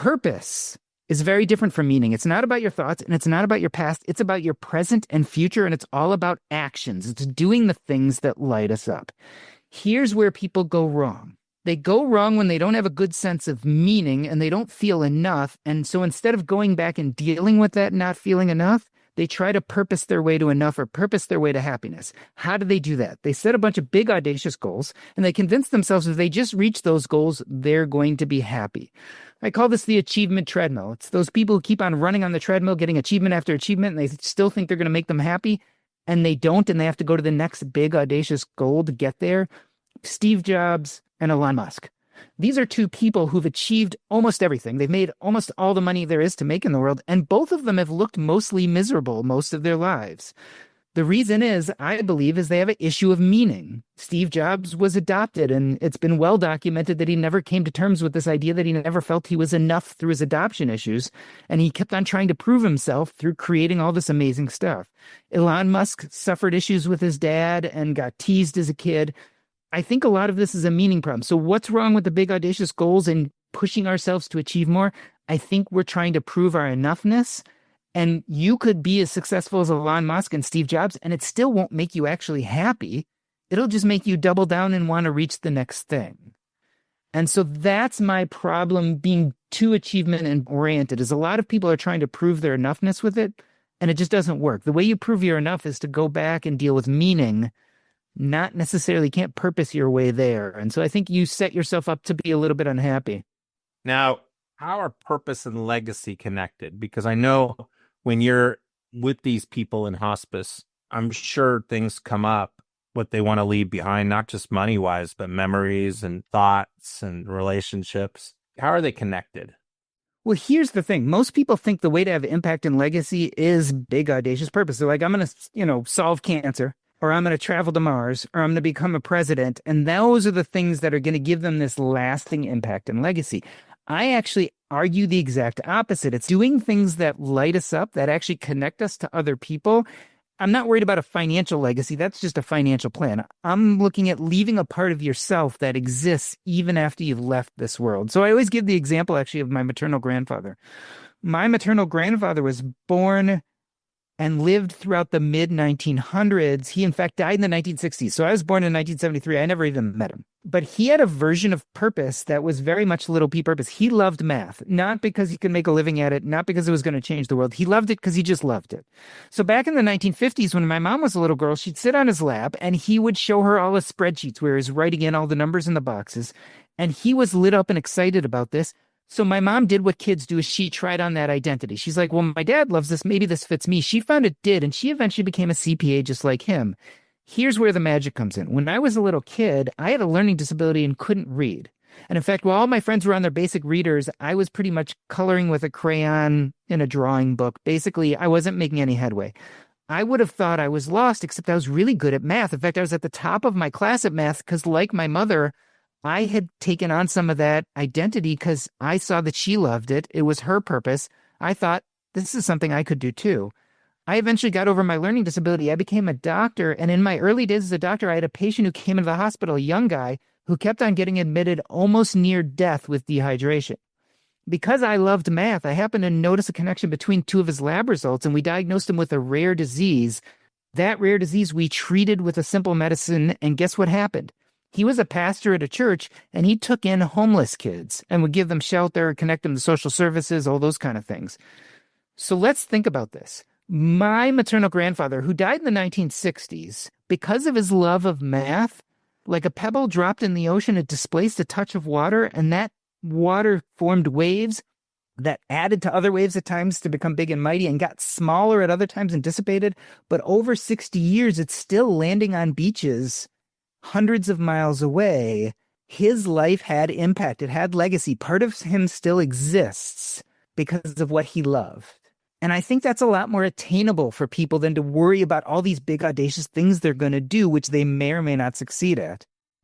purpose is very different from meaning. It's not about your thoughts and it's not about your past. It's about your present and future, and it's all about actions. It's doing the things that light us up. Here's where people go wrong. They go wrong when they don't have a good sense of meaning and they don't feel enough. And so instead of going back and dealing with that not feeling enough, they try to purpose their way to enough or purpose their way to happiness. How do they do that? They set a bunch of big, audacious goals, and they convince themselves if they just reach those goals, they're going to be happy. I call this the achievement treadmill. It's those people who keep on running on the treadmill, getting achievement after achievement, and they still think they're going to make them happy, and they don't, and they have to go to the next big, audacious goal to get there. Steve Jobs and Elon Musk. These are two people who've achieved almost everything. They've made almost all the money there is to make in the world, and both of them have looked mostly miserable most of their lives. The reason is, I believe, is they have an issue of meaning. Steve Jobs was adopted, and it's been well documented that he never came to terms with this idea that he never felt he was enough through his adoption issues, and he kept on trying to prove himself through creating all this amazing stuff. Elon Musk suffered issues with his dad and got teased as a kid. I think a lot of this is a meaning problem. So what's wrong with the big audacious goals and pushing ourselves to achieve more? I think we're trying to prove our enoughness, and you could be as successful as Elon Musk and Steve Jobs, and it still won't make you actually happy. It'll just make you double down and want to reach the next thing. And so that's my problem being too achievement and oriented, is a lot of people are trying to prove their enoughness with it, and it just doesn't work. The way you prove you're enough is to go back and deal with meaning, not necessarily can't purpose your way there. And so I think you set yourself up to be a little bit unhappy. Now, how are purpose and legacy connected? Because I know when you're with these people in hospice, I'm sure things come up, what they want to leave behind, not just money-wise, but memories and thoughts and relationships. How are they connected? Well, here's the thing. Most people think the way to have impact and legacy is big, audacious purpose. They're like, I'm going to, solve cancer, or I'm going to travel to Mars, or I'm going to become a president. And those are the things that are going to give them this lasting impact and legacy. I actually argue the exact opposite. It's doing things that light us up, that actually connect us to other people. I'm not worried about a financial legacy. That's just a financial plan. I'm looking at leaving a part of yourself that exists even after you've left this world. So I always give the example, actually, of my maternal grandfather. My maternal grandfather was born and lived throughout the mid-1900s. He, in fact, died in the 1960s. So I was born in 1973. I never even met him. But he had a version of purpose that was very much little p purpose. He loved math, not because he could make a living at it, not because it was going to change the world. He loved it because he just loved it. So back in the 1950s, when my mom was a little girl, she'd sit on his lap and he would show her all his spreadsheets where he's writing in all the numbers in the boxes. And he was lit up and excited about this. So my mom did what kids do, is she tried on that identity. She's like, well, my dad loves this. Maybe this fits me. She found it did, and she eventually became a CPA just like him. Here's where the magic comes in. When I was a little kid, I had a learning disability and couldn't read. And in fact, while all my friends were on their basic readers, I was pretty much coloring with a crayon in a drawing book. Basically, I wasn't making any headway. I would have thought I was lost, except I was really good at math. In fact, I was at the top of my class at math because, like my mother, I had taken on some of that identity because I saw that she loved it. It was her purpose. I thought, this is something I could do too. I eventually got over my learning disability. I became a doctor. And in my early days as a doctor, I had a patient who came into the hospital, a young guy, who kept on getting admitted almost near death with dehydration. Because I loved math, I happened to notice a connection between two of his lab results, and we diagnosed him with a rare disease. That rare disease we treated with a simple medicine, and guess what happened? He was a pastor at a church, and he took in homeless kids and would give them shelter, connect them to social services, all those kind of things. So let's think about this. My maternal grandfather, who died in the 1960s, because of his love of math, like a pebble dropped in the ocean, it displaced a touch of water, and that water formed waves that added to other waves at times to become big and mighty and got smaller at other times and dissipated. But over 60 years, it's still landing on beaches hundreds of miles away. His life had impact. It had legacy. Part of him still exists because of what he loved. And I think that's a lot more attainable for people than to worry about all these big, audacious things they're going to do, which they may or may not succeed at.